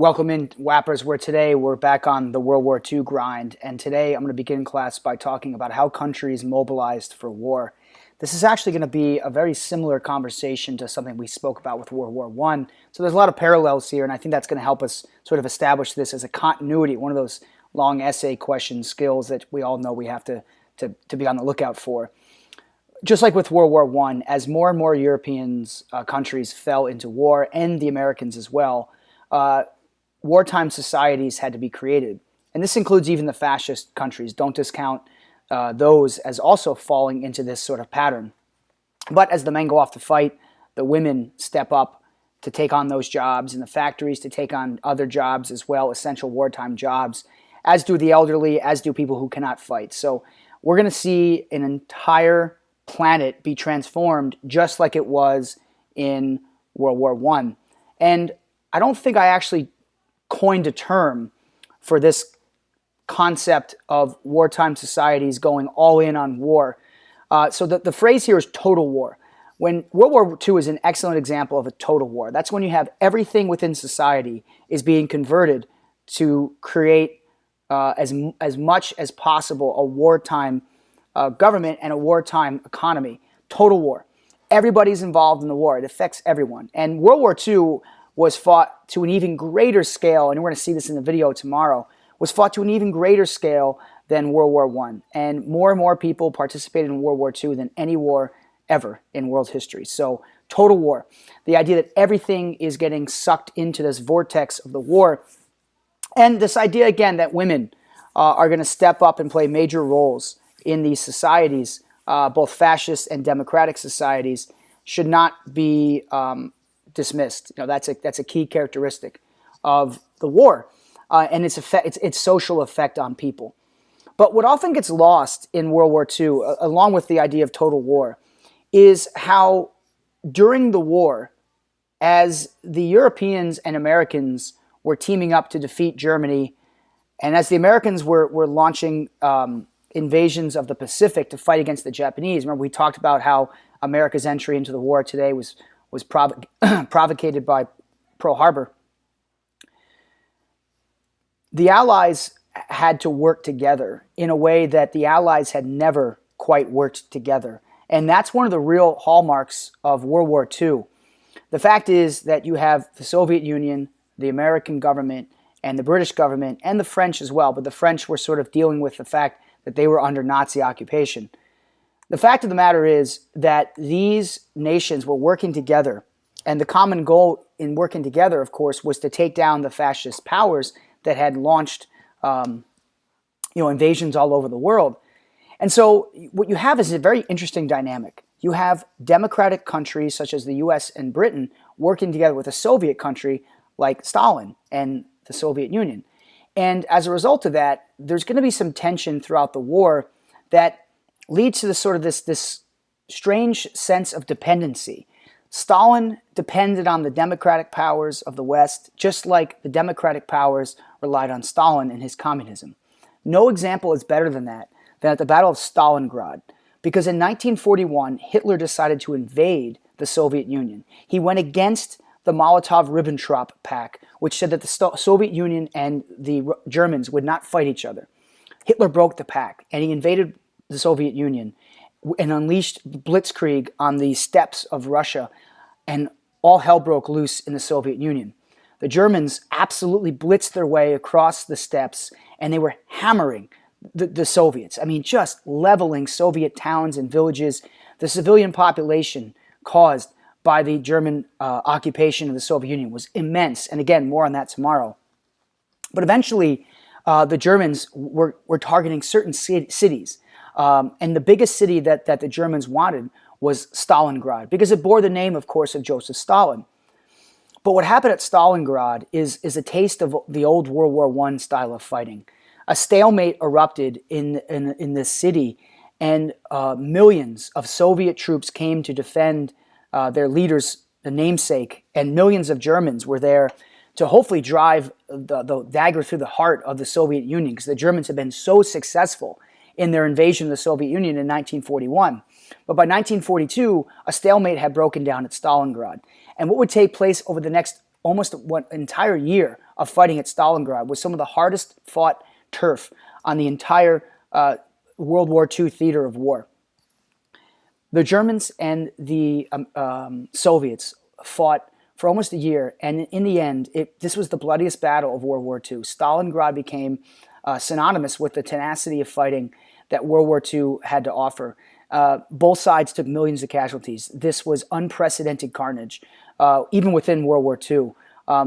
Welcome in, Whappers, where today we're back on the World War II grind, and today I'm going to begin class by talking about how countries mobilized for war. This is actually going to be a very similar conversation to something we spoke about with World War I, so there's a lot of parallels here, and I think that's going to help us sort of establish this as a continuity, one of those long essay question skills that we all know we have to be on the lookout for. Just like with World War I, as more and more Europeans countries fell into war, and the Americans as well, wartime societies had to be created. And this includes even the fascist countries. Don't discount those as also falling into this sort of pattern. But as the men go off to fight, the women step up to take on those jobs, and the factories to take on other jobs as well, essential wartime jobs, as do the elderly, as do people who cannot fight. So we're going to see an entire planet be transformed just like it was in World War I. And I don't think I actually coined a term for this concept of wartime societies going all in on war. So the phrase here is total war. When World War II is an excellent example of a total war. That's when you have everything within society is being converted to create as much as possible a wartime government and a wartime economy. Total war. Everybody's involved in the war. It affects everyone. And World War II was fought to an even greater scale, and we're going to see this in the video tomorrow, was fought to an even greater scale than World War I. And more people participated in World War II than any war ever in world history. So total war. The idea that everything is getting sucked into this vortex of the war. And this idea, again, that women are going to step up and play major roles in these societies, both fascist and democratic societies, should not be dismissed. You know, that's a key characteristic of the war and its social effect on people. But what often gets lost in World War II, along with the idea of total war, is how during the war, as the Europeans and Americans were teaming up to defeat Germany, and as the Americans were launching invasions of the Pacific to fight against the Japanese. Remember, we talked about how America's entry into the war today was provocated by Pearl Harbor. The Allies had to work together in a way that the Allies had never quite worked together. And that's one of the real hallmarks of World War II. The fact is that you have the Soviet Union, the American government, and the British government, and the French as well, but the French were sort of dealing with the fact that they were under Nazi occupation. The fact of the matter is that these nations were working together, and the common goal in working together, of course, was to take down the fascist powers that had launched invasions all over the world. And so what you have is a very interesting dynamic. You have democratic countries such as the US and Britain working together with a Soviet country like Stalin and the Soviet Union. And as a result of that, there's going to be some tension throughout the war that leads to this strange sense of dependency. Stalin depended on the democratic powers of the West, just like the democratic powers relied on Stalin and his communism. No example is better than that, than at the Battle of Stalingrad, because in 1941, Hitler decided to invade the Soviet Union. He went against the Molotov-Ribbentrop Pact, which said that the Soviet Union and the Germans would not fight each other. Hitler broke the pact, and he invaded the Soviet Union and unleashed blitzkrieg on the steppes of Russia, and all hell broke loose in the Soviet Union. The Germans absolutely blitzed their way across the steppes, and they were hammering the Soviets. I mean, just leveling Soviet towns and villages. The civilian population caused by the German occupation of the Soviet Union was immense. And again, more on that tomorrow. But eventually, the Germans were targeting certain cities. And the biggest city that the Germans wanted was Stalingrad, because it bore the name, of course, of Joseph Stalin. But what happened at Stalingrad is a taste of the old World War I style of fighting. A stalemate erupted in this city, and millions of Soviet troops came to defend their leaders, the namesake, and millions of Germans were there to hopefully drive the dagger through the heart of the Soviet Union, because the Germans had been so successful in their invasion of the Soviet Union in 1941. But by 1942, a stalemate had broken down at Stalingrad. And what would take place over the next almost one entire year of fighting at Stalingrad was some of the hardest fought turf on the entire World War II theater of war. The Germans and the Soviets fought for almost a year, and in the end, this was the bloodiest battle of World War II. Stalingrad became synonymous with the tenacity of fighting that World War II had to offer. Both sides took millions of casualties. This was unprecedented carnage, even within World War II.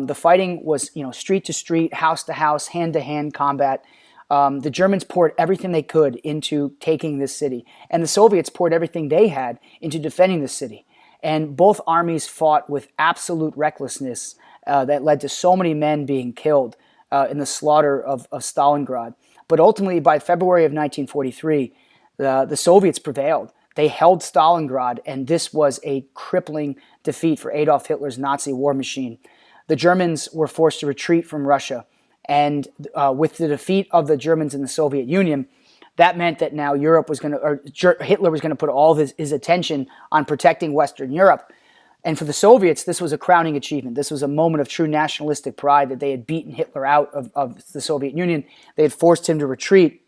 The fighting was, street to street, house to house, hand to hand combat. The Germans poured everything they could into taking this city, and the Soviets poured everything they had into defending the city. And both armies fought with absolute recklessness that led to so many men being killed in the slaughter of Stalingrad. But ultimately, by February of 1943, the Soviets prevailed. They held Stalingrad, and this was a crippling defeat for Adolf Hitler's Nazi war machine. The Germans were forced to retreat from Russia, and with the defeat of the Germans in the Soviet Union, that meant that now Hitler was going to put all his attention on protecting Western Europe. And for the Soviets, this was a crowning achievement. This was a moment of true nationalistic pride that they had beaten Hitler out of the Soviet Union. They had forced him to retreat.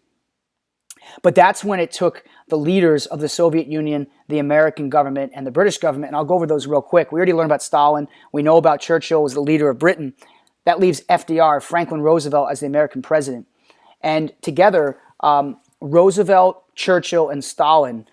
But that's when it took the leaders of the Soviet Union, the American government, and the British government, and I'll go over those real quick. We already learned about Stalin. We know about Churchill as the leader of Britain. That leaves FDR, Franklin Roosevelt, as the American president. And together, Roosevelt, Churchill, and Stalin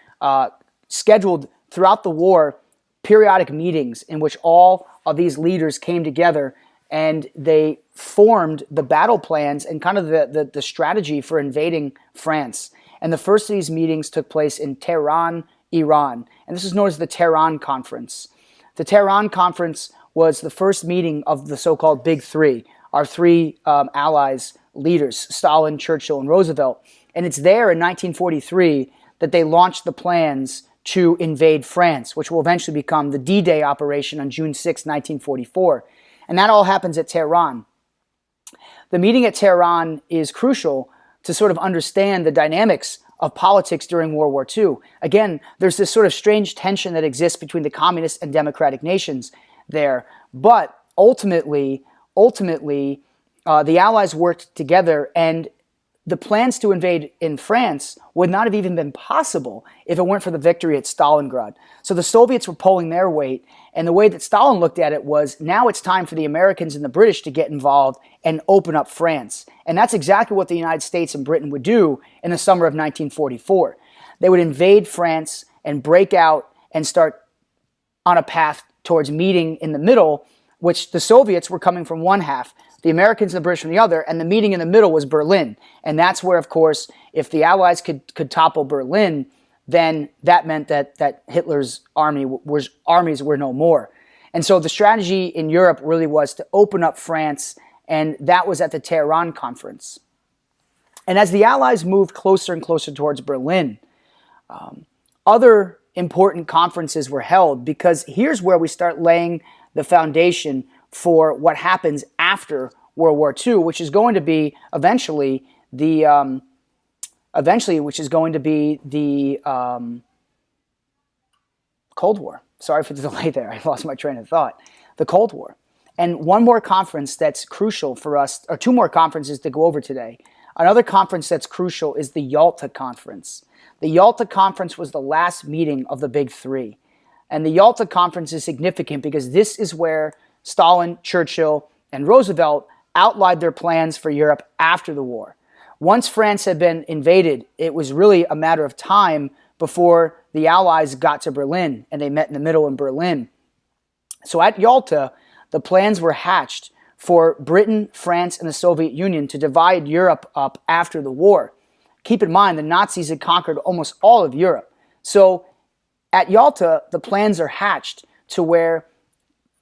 scheduled throughout the war periodic meetings in which all of these leaders came together and they formed the battle plans and kind of the strategy for invading France. And the first of these meetings took place in Tehran, Iran. And this is known as the Tehran Conference. The Tehran Conference was the first meeting of the so-called Big Three, our three allies, leaders, Stalin, Churchill, and Roosevelt. And it's there in 1943 that they launched the plans to invade France, which will eventually become the D-Day operation on June 6, 1944. And that all happens at Tehran. The meeting at Tehran is crucial to sort of understand the dynamics of politics during World War II. Again, there's this sort of strange tension that exists between the communist and democratic nations there. But ultimately, the Allies worked together, and the plans to invade in France would not have even been possible if it weren't for the victory at Stalingrad. So the Soviets were pulling their weight, and the way that Stalin looked at it was, now it's time for the Americans and the British to get involved and open up France. And that's exactly what the United States and Britain would do in the summer of 1944. They would invade France and break out and start on a path towards meeting in the middle, which the Soviets were coming from one half, the Americans and the British from the other, and the meeting in the middle was Berlin. And that's where, of course, if the Allies could topple Berlin, then that meant that Hitler's armies were no more. And so the strategy in Europe really was to open up France, and that was at the Tehran Conference. And as the Allies moved closer and closer towards Berlin, other important conferences were held, because here's where we start laying the foundation for what happens after World War II, which is going to be eventually the Cold War. Sorry for the delay there. I lost my train of thought. The Cold War. And one more conference that's crucial for us, or two more conferences to go over today. Another conference that's crucial is the Yalta Conference. The Yalta Conference was the last meeting of the Big Three. And the Yalta Conference is significant because this is where Stalin, Churchill, and Roosevelt outlined their plans for Europe after the war. Once France had been invaded, it was really a matter of time before the Allies got to Berlin, and they met in the middle in Berlin. So at Yalta, the plans were hatched for Britain, France, and the Soviet Union to divide Europe up after the war. Keep in mind, the Nazis had conquered almost all of Europe. So at Yalta, the plans are hatched to where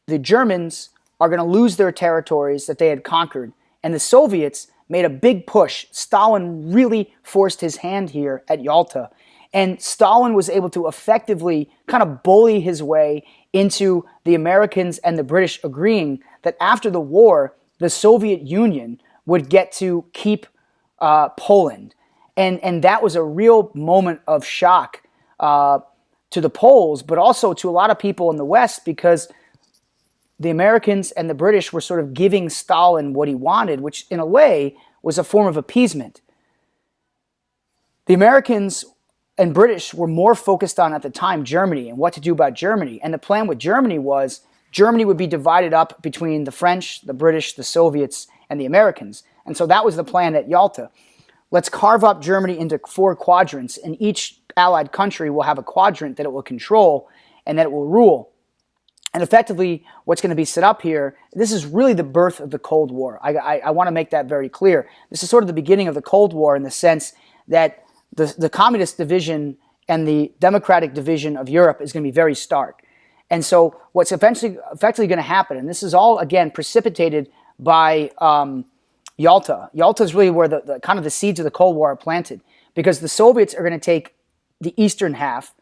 the Germans are going to lose their territories that they had conquered, and the Soviets made a big push. Stalin really forced his hand here at Yalta, and Stalin was able to effectively kind of bully his way into the Americans and the British agreeing that after the war, the Soviet Union would get to keep Poland. And that was a real moment of shock to the Poles, but also to a lot of people in the West, because the Americans and the British were sort of giving Stalin what he wanted, which in a way was a form of appeasement. The Americans and British were more focused on, at the time, Germany and what to do about Germany. And the plan with Germany was Germany would be divided up between the French, the British, the Soviets, and the Americans. And so that was the plan at Yalta. Let's carve up Germany into 4 quadrants, and each allied country will have a quadrant that it will control and that it will rule. And effectively, what's going to be set up here, this is really the birth of the Cold War. I want to make that very clear. This is sort of the beginning of the Cold War in the sense that the communist division and the democratic division of Europe is going to be very stark. And so what's effectively going to happen, and this is all, again, precipitated by Yalta. Yalta is really where the kind of the seeds of the Cold War are planted, because the Soviets are going to take the eastern half,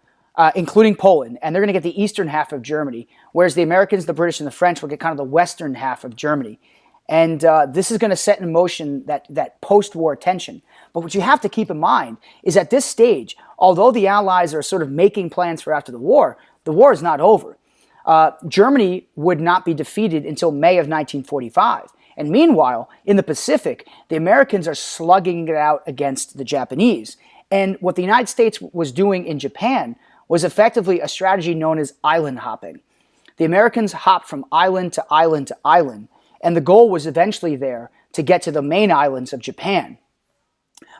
including Poland, and they're going to get the eastern half of Germany, whereas the Americans, the British, and the French will get kind of the western half of Germany. And this is going to set in motion that post-war tension. But what you have to keep in mind is at this stage, although the Allies are sort of making plans for after the war is not over. Germany would not be defeated until May of 1945. And meanwhile, in the Pacific, the Americans are slugging it out against the Japanese. And what the United States was doing in Japan was effectively a strategy known as island hopping. The Americans hopped from island to island to island, and the goal was eventually there to get to the main islands of Japan.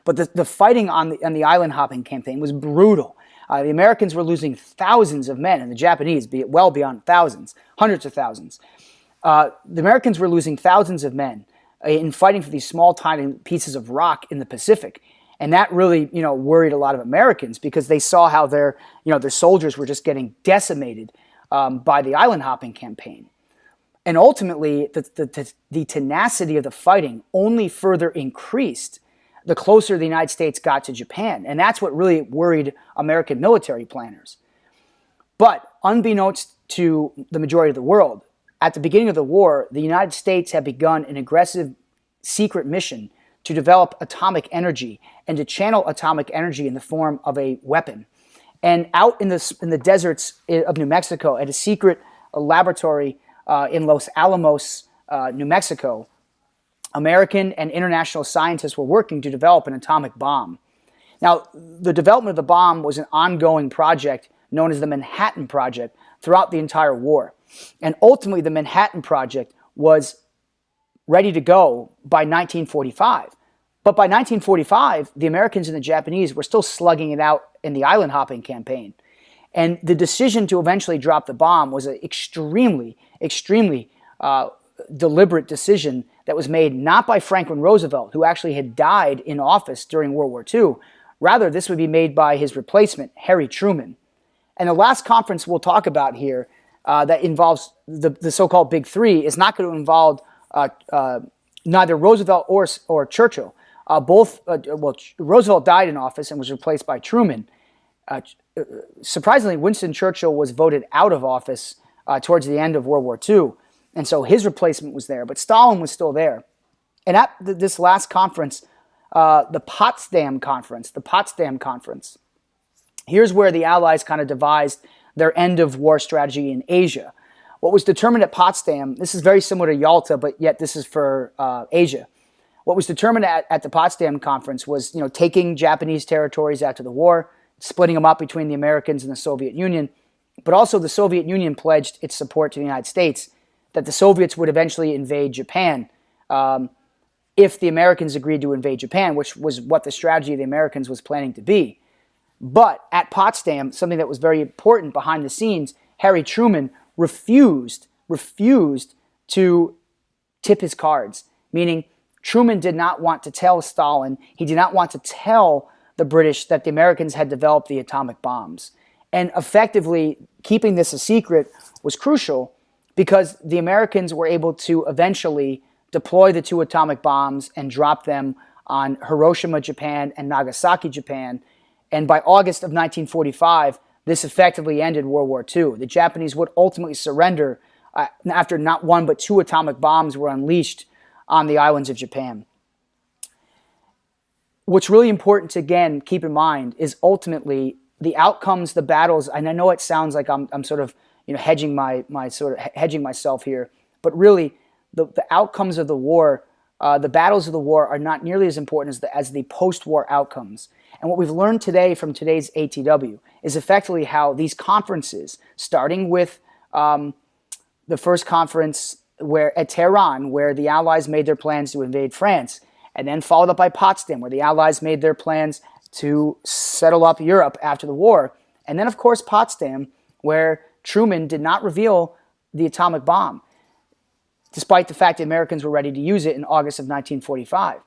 But the fighting on the island hopping campaign was brutal. The Americans were losing thousands of men, and the Japanese, well beyond thousands, hundreds of thousands. The Americans were losing thousands of men in fighting for these small, tiny pieces of rock in the Pacific. And that really, worried a lot of Americans, because they saw how their soldiers were just getting decimated by the island hopping campaign. And ultimately, the tenacity of the fighting only further increased the closer the United States got to Japan. And that's what really worried American military planners. But unbeknownst to the majority of the world, at the beginning of the war, the United States had begun an aggressive secret mission to develop atomic energy and to channel atomic energy in the form of a weapon. And out in the deserts of New Mexico, at a secret laboratory in Los Alamos, New Mexico, American and international scientists were working to develop an atomic bomb. Now, the development of the bomb was an ongoing project known as the Manhattan Project throughout the entire war. And ultimately, the Manhattan Project was ready to go by 1945. But by 1945, the Americans and the Japanese were still slugging it out in the island hopping campaign. And the decision to eventually drop the bomb was an extremely deliberate decision that was made not by Franklin Roosevelt, who actually had died in office during World War II. Rather, this would be made by his replacement, Harry Truman. And the last conference we'll talk about here that involves the so-called Big Three is not going to involve neither Roosevelt or Churchill. Roosevelt died in office and was replaced by Truman. Surprisingly, Winston Churchill was voted out of office towards the end of World War II. And so his replacement was there, but Stalin was still there. And at this last conference, the Potsdam Conference, here's where the Allies kind of devised their end-of-war strategy in Asia. What was determined at Potsdam, this is very similar to Yalta, but yet this is for Asia. What was determined at the Potsdam Conference was, taking Japanese territories after the war, splitting them up between the Americans and the Soviet Union, but also the Soviet Union pledged its support to the United States, that the Soviets would eventually invade Japan if the Americans agreed to invade Japan, which was what the strategy of the Americans was planning to be. But at Potsdam, something that was very important behind the scenes, Harry Truman refused to tip his cards, meaning Truman did not want to tell Stalin, he did not want to tell the British that the Americans had developed the atomic bombs. And effectively, keeping this a secret was crucial because the Americans were able to eventually deploy the 2 atomic bombs and drop them on Hiroshima, Japan, and Nagasaki, Japan. And by August of 1945, this effectively ended World War II. The Japanese would ultimately surrender after not 1 but 2 atomic bombs were unleashed on the islands of Japan. What's really important to, again, keep in mind is ultimately the outcomes, the battles, and I know it sounds like I'm sort of, hedging hedging myself here. But really, the outcomes of the war, the battles of the war, are not nearly as important as the post-war outcomes. And what we've learned today from today's ATW is effectively how these conferences, starting with the first conference at Tehran, where the Allies made their plans to invade France, and then followed up by Potsdam, where the Allies made their plans to settle up Europe after the war, and then, of course, Potsdam, where Truman did not reveal the atomic bomb, despite the fact the Americans were ready to use it in August of 1945.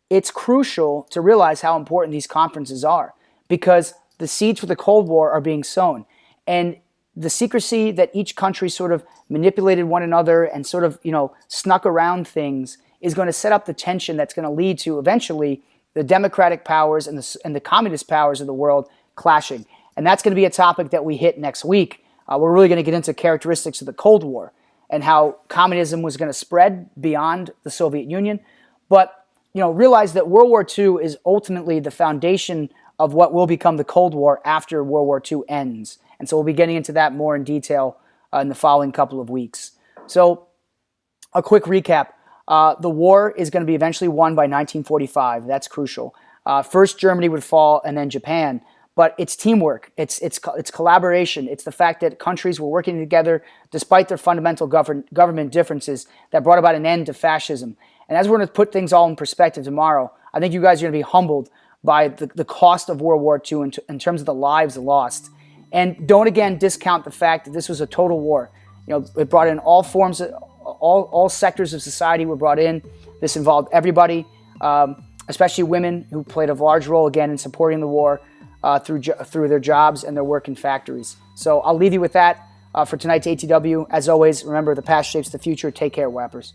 It's crucial to realize how important these conferences are, because the seeds for the Cold War are being sown. And the secrecy that each country sort of manipulated one another and sort of, snuck around things is going to set up the tension that's going to lead to eventually the democratic powers and the communist powers of the world clashing. And that's going to be a topic that we hit next week. We're really going to get into characteristics of the Cold War and how communism was going to spread beyond the Soviet Union. But, realize that World War II is ultimately the foundation of what will become the Cold War after World War II ends. And so we'll be getting into that more in detail in the following couple of weeks. So a quick recap. The war is going to be eventually won by 1945. That's crucial. First Germany would fall and then Japan. But it's teamwork, it's collaboration, it's the fact that countries were working together despite their fundamental government differences that brought about an end to fascism. And as we're going to put things all in perspective tomorrow, I think you guys are going to be humbled by the cost of World War II in terms of the lives lost. And don't again discount the fact that this was a total war. It brought in all forms, all sectors of society were brought in. This involved everybody, especially women who played a large role again in supporting the war. Through their jobs and their work in factories. So I'll leave you with that for tonight's ATW. As always, remember, the past shapes the future. Take care, Whappers.